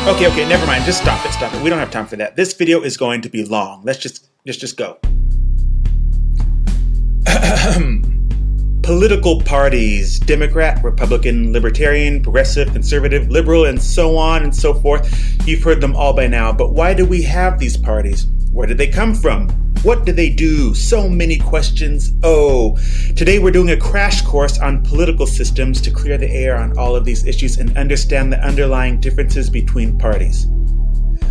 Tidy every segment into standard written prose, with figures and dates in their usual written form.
Okay, never mind. Just stop it. We don't have time for that. This video is going to be long. Let's just go. Political parties: Democrat, Republican, Libertarian, Progressive, Conservative, Liberal, and so on and so forth. You've heard them all by now, but why do we have these parties? Where did they come from? What do they do? So many questions. Oh, today we're doing a crash course on political systems to clear the air on all of these issues and understand the underlying differences between parties.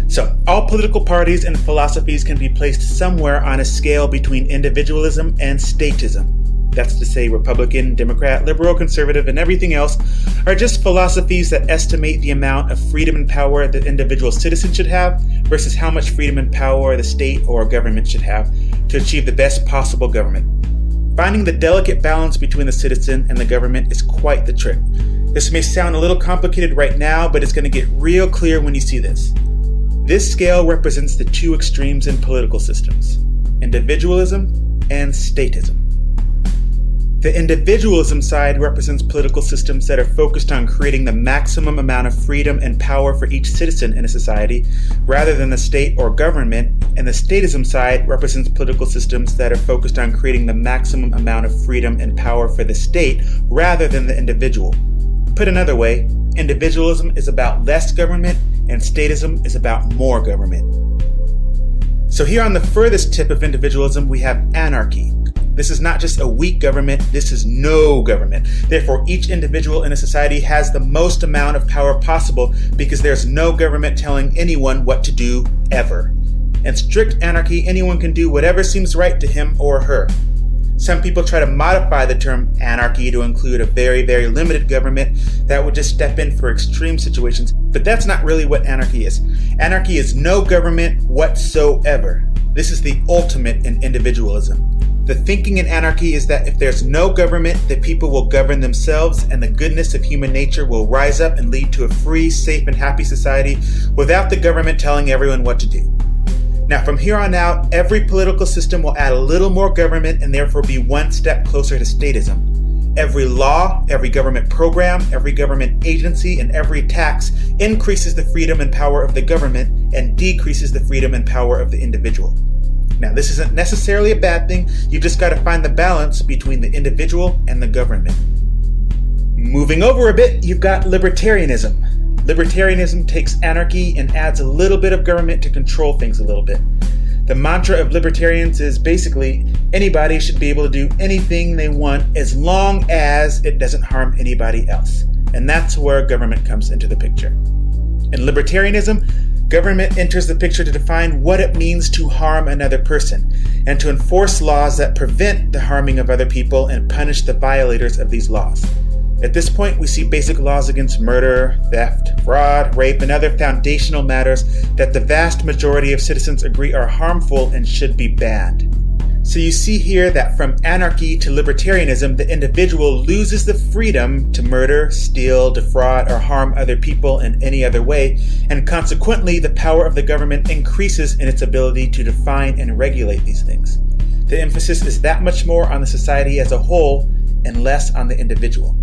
So, all political parties and philosophies can be placed somewhere on a scale between individualism and statism. That's to say, Republican, Democrat, Liberal, Conservative, and everything else are just philosophies that estimate the amount of freedom and power that individual citizens should have versus how much freedom and power the state or government should have to achieve the best possible government. Finding the delicate balance between the citizen and the government is quite the trick. This may sound a little complicated right now, but it's going to get real clear when you see this. This scale represents the two extremes in political systems: individualism and statism. The individualism side represents political systems that are focused on creating the maximum amount of freedom and power for each citizen in a society, rather than the state or government, and the statism side represents political systems that are focused on creating the maximum amount of freedom and power for the state, rather than the individual. Put another way, individualism is about less government, and statism is about more government. So here on the furthest tip of individualism, we have anarchy. This is not just a weak government, this is no government. Therefore, each individual in a society has the most amount of power possible because there's no government telling anyone what to do, ever. In strict anarchy, anyone can do whatever seems right to him or her. Some people try to modify the term anarchy to include a very, very limited government that would just step in for extreme situations, but that's not really what anarchy is. Anarchy is no government whatsoever. This is the ultimate in individualism. The thinking in anarchy is that if there's no government, the people will govern themselves and the goodness of human nature will rise up and lead to a free, safe, and happy society without the government telling everyone what to do. Now, from here on out, every political system will add a little more government and therefore be one step closer to statism. Every law, every government program, every government agency, and every tax increases the freedom and power of the government and decreases the freedom and power of the individual. Now, this isn't necessarily a bad thing. You've just got to find the balance between the individual and the government. Moving over a bit, you've got libertarianism. Libertarianism takes anarchy and adds a little bit of government to control things a little bit. The mantra of libertarians is basically anybody should be able to do anything they want as long as it doesn't harm anybody else. And that's where government comes into the picture. In libertarianism, government enters the picture to define what it means to harm another person and to enforce laws that prevent the harming of other people and punish the violators of these laws. At this point, we see basic laws against murder, theft, fraud, rape, and other foundational matters that the vast majority of citizens agree are harmful and should be banned. So you see here that from anarchy to libertarianism, the individual loses the freedom to murder, steal, defraud, or harm other people in any other way, and consequently, the power of the government increases in its ability to define and regulate these things. The emphasis is that much more on the society as a whole and less on the individual.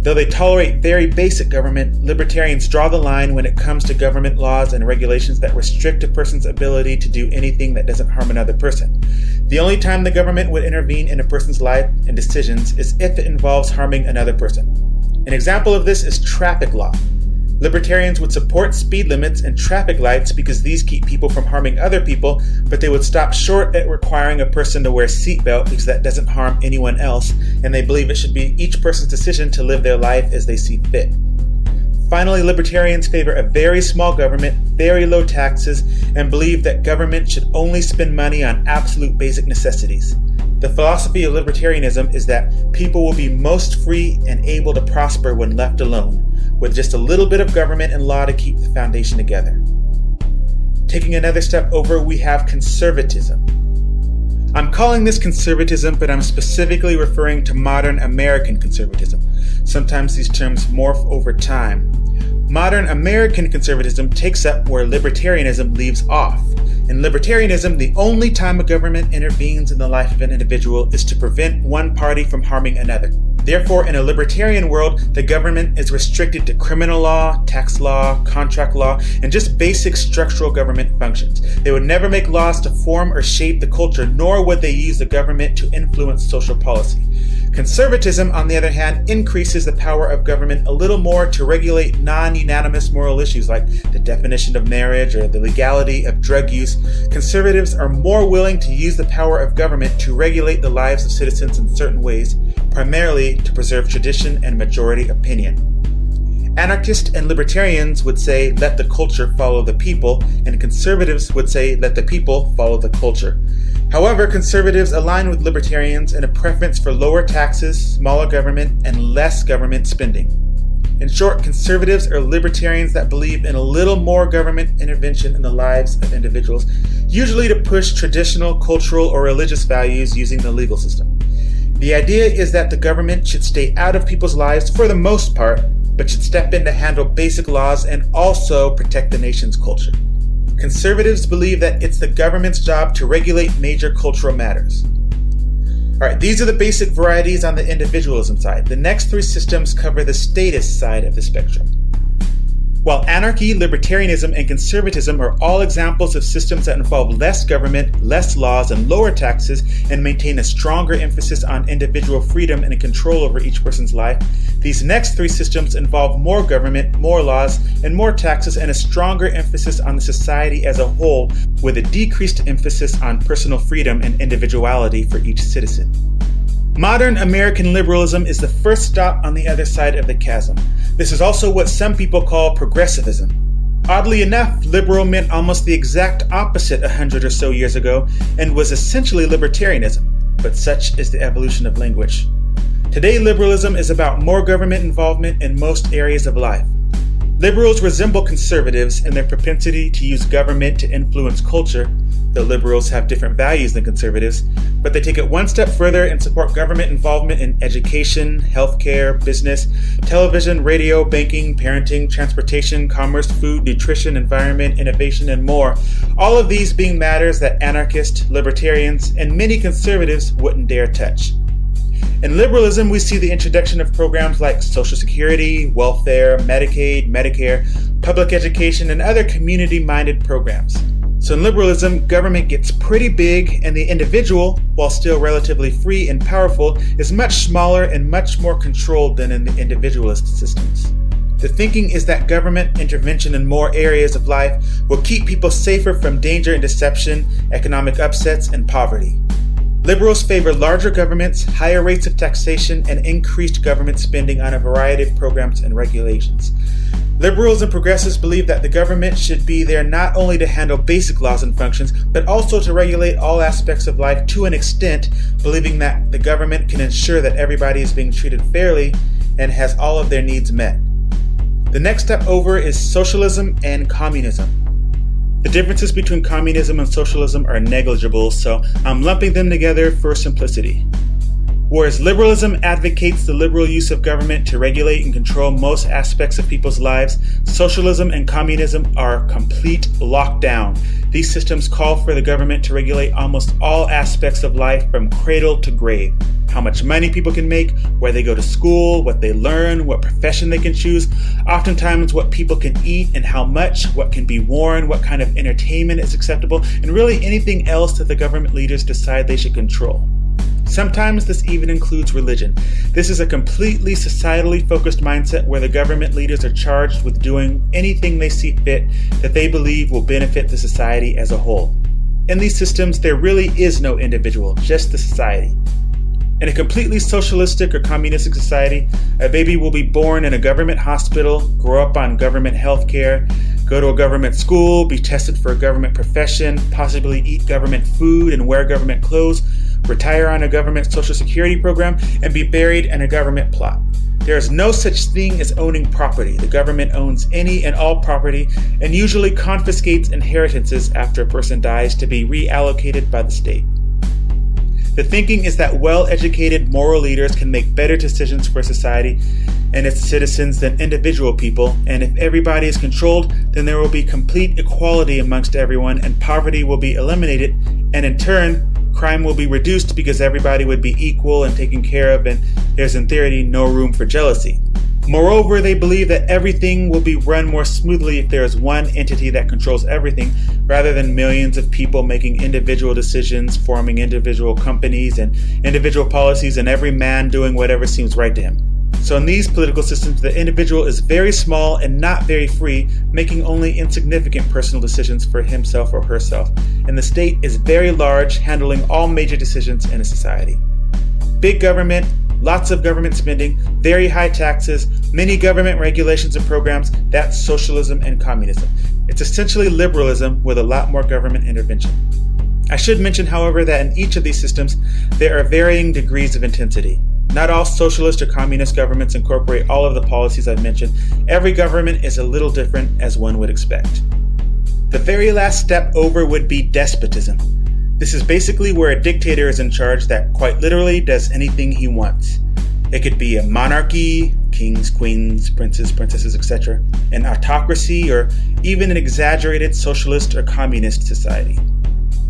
Though they tolerate very basic government, libertarians draw the line when it comes to government laws and regulations that restrict a person's ability to do anything that doesn't harm another person. The only time the government would intervene in a person's life and decisions is if it involves harming another person. An example of this is traffic law. Libertarians would support speed limits and traffic lights because these keep people from harming other people, but they would stop short at requiring a person to wear a seatbelt because that doesn't harm anyone else, and they believe it should be each person's decision to live their life as they see fit. Finally, libertarians favor a very small government, very low taxes, and believe that government should only spend money on absolute basic necessities. The philosophy of libertarianism is that people will be most free and able to prosper when left alone, with just a little bit of government and law to keep the foundation together. Taking another step over, we have conservatism. I'm calling this conservatism, but I'm specifically referring to modern American conservatism. Sometimes these terms morph over time. Modern American conservatism takes up where libertarianism leaves off. In libertarianism, the only time a government intervenes in the life of an individual is to prevent one party from harming another. Therefore, in a libertarian world, the government is restricted to criminal law, tax law, contract law, and just basic structural government functions. They would never make laws to form or shape the culture, nor would they use the government to influence social policy. Conservatism, on the other hand, increases the power of government a little more to regulate non-unanimous moral issues like the definition of marriage or the legality of drug use. Conservatives are more willing to use the power of government to regulate the lives of citizens in certain ways, primarily to preserve tradition and majority opinion. Anarchists and libertarians would say, let the culture follow the people, and conservatives would say, let the people follow the culture. However, conservatives align with libertarians in a preference for lower taxes, smaller government, and less government spending. In short, conservatives are libertarians that believe in a little more government intervention in the lives of individuals, usually to push traditional, cultural, or religious values using the legal system. The idea is that the government should stay out of people's lives for the most part, but should step in to handle basic laws and also protect the nation's culture. Conservatives believe that it's the government's job to regulate major cultural matters. Alright, these are the basic varieties on the individualism side. The next three systems cover the statist side of the spectrum. While anarchy, libertarianism, and conservatism are all examples of systems that involve less government, less laws, and lower taxes, and maintain a stronger emphasis on individual freedom and control over each person's life, these next three systems involve more government, more laws, and more taxes, and a stronger emphasis on the society as a whole, with a decreased emphasis on personal freedom and individuality for each citizen. Modern American liberalism is the first stop on the other side of the chasm. This is also what some people call progressivism. Oddly enough, liberal meant almost the exact opposite 100 or so years ago and was essentially libertarianism, but such is the evolution of language. Today, liberalism is about more government involvement in most areas of life. Liberals resemble conservatives in their propensity to use government to influence culture. The liberals have different values than conservatives, but they take it one step further and support government involvement in education, healthcare, business, television, radio, banking, parenting, transportation, commerce, food, nutrition, environment, innovation, and more. All of these being matters that anarchists, libertarians, and many conservatives wouldn't dare touch. In liberalism, we see the introduction of programs like Social Security, welfare, Medicaid, Medicare, public education, and other community-minded programs. So in liberalism, government gets pretty big, and the individual, while still relatively free and powerful, is much smaller and much more controlled than in the individualist systems. The thinking is that government intervention in more areas of life will keep people safer from danger and deception, economic upsets, and poverty. Liberals favor larger governments, higher rates of taxation, and increased government spending on a variety of programs and regulations. Liberals and progressives believe that the government should be there not only to handle basic laws and functions, but also to regulate all aspects of life to an extent, believing that the government can ensure that everybody is being treated fairly and has all of their needs met. The next step over is socialism and communism. The differences between communism and socialism are negligible, so I'm lumping them together for simplicity. Whereas liberalism advocates the liberal use of government to regulate and control most aspects of people's lives, socialism and communism are complete lockdown. These systems call for the government to regulate almost all aspects of life from cradle to grave. How much money people can make, where they go to school, what they learn, what profession they can choose, oftentimes what people can eat and how much, what can be worn, what kind of entertainment is acceptable, and really anything else that the government leaders decide they should control. Sometimes this even includes religion. This is a completely societally focused mindset where the government leaders are charged with doing anything they see fit that they believe will benefit the society as a whole. In these systems, there really is no individual, just the society. In a completely socialistic or communistic society, a baby will be born in a government hospital, grow up on government health care, go to a government school, be tested for a government profession, possibly eat government food and wear government clothes, retire on a government social security program, and be buried in a government plot. There is no such thing as owning property. The government owns any and all property and usually confiscates inheritances after a person dies to be reallocated by the state. The thinking is that well-educated moral leaders can make better decisions for society and its citizens than individual people, and if everybody is controlled, then there will be complete equality amongst everyone and poverty will be eliminated, and in turn, crime will be reduced because everybody would be equal and taken care of, and there's in theory no room for jealousy. Moreover, they believe that everything will be run more smoothly if there is one entity that controls everything, rather than millions of people making individual decisions, forming individual companies and individual policies, and every man doing whatever seems right to him. So in these political systems, the individual is very small and not very free, making only insignificant personal decisions for himself or herself. And the state is very large, handling all major decisions in a society. Big government, lots of government spending, very high taxes, many government regulations and programs, that's socialism and communism. It's essentially liberalism with a lot more government intervention. I should mention, however, that in each of these systems, there are varying degrees of intensity. Not all socialist or communist governments incorporate all of the policies I've mentioned. Every government is a little different, as one would expect. The very last step over would be despotism. This is basically where a dictator is in charge that quite literally does anything he wants. It could be a monarchy, kings, queens, princes, princesses, etc., an autocracy, or even an exaggerated socialist or communist society.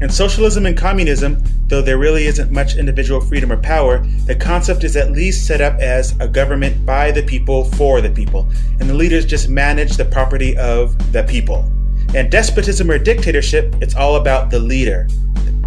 In socialism and communism, though there really isn't much individual freedom or power, the concept is at least set up as a government by the people for the people, and the leaders just manage the property of the people. In despotism or dictatorship, it's all about the leader.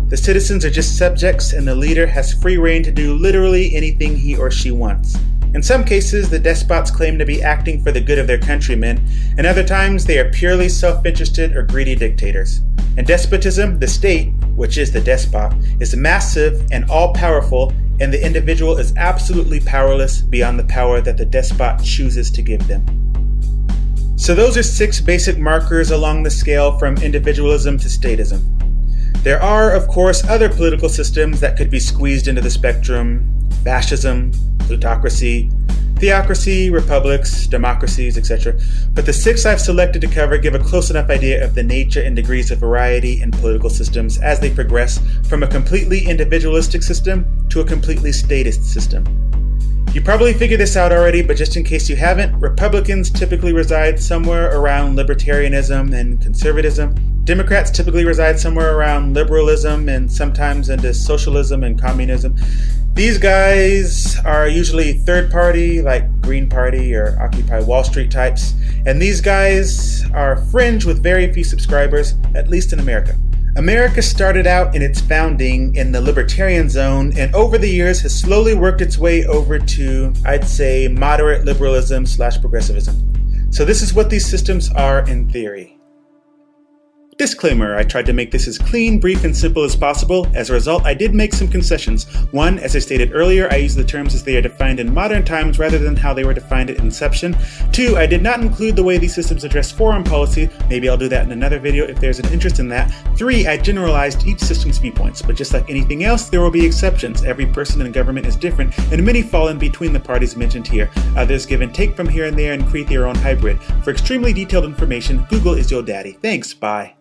The citizens are just subjects, and the leader has free rein to do literally anything he or she wants. In some cases, the despots claim to be acting for the good of their countrymen, and other times they are purely self-interested or greedy dictators. In despotism, the state, which is the despot, is massive and all-powerful, and the individual is absolutely powerless beyond the power that the despot chooses to give them. So those are 6 basic markers along the scale from individualism to statism. There are, of course, other political systems that could be squeezed into the spectrum: fascism, plutocracy, theocracy, republics, democracies, etc. But the 6 I've selected to cover give a close enough idea of the nature and degrees of variety in political systems as they progress from a completely individualistic system to a completely statist system. You probably figured this out already, but just in case you haven't, Republicans typically reside somewhere around libertarianism and conservatism. Democrats typically reside somewhere around liberalism and sometimes into socialism and communism. These guys are usually third party, like Green Party or Occupy Wall Street types, and these guys are fringe with very few subscribers, at least in America. America started out in its founding in the libertarian zone, and over the years has slowly worked its way over to, I'd say, moderate liberalism / progressivism. So this is what these systems are in theory. Disclaimer, I tried to make this as clean, brief, and simple as possible. As a result, I did make some concessions. 1, as I stated earlier, I use the terms as they are defined in modern times rather than how they were defined at inception. 2, I did not include the way these systems address foreign policy. Maybe I'll do that in another video if there's an interest in that. 3, I generalized each system's viewpoints, but just like anything else, there will be exceptions. Every person in government is different, and many fall in between the parties mentioned here. Others give and take from here and there and create their own hybrid. For extremely detailed information, Google is your daddy. Thanks, bye.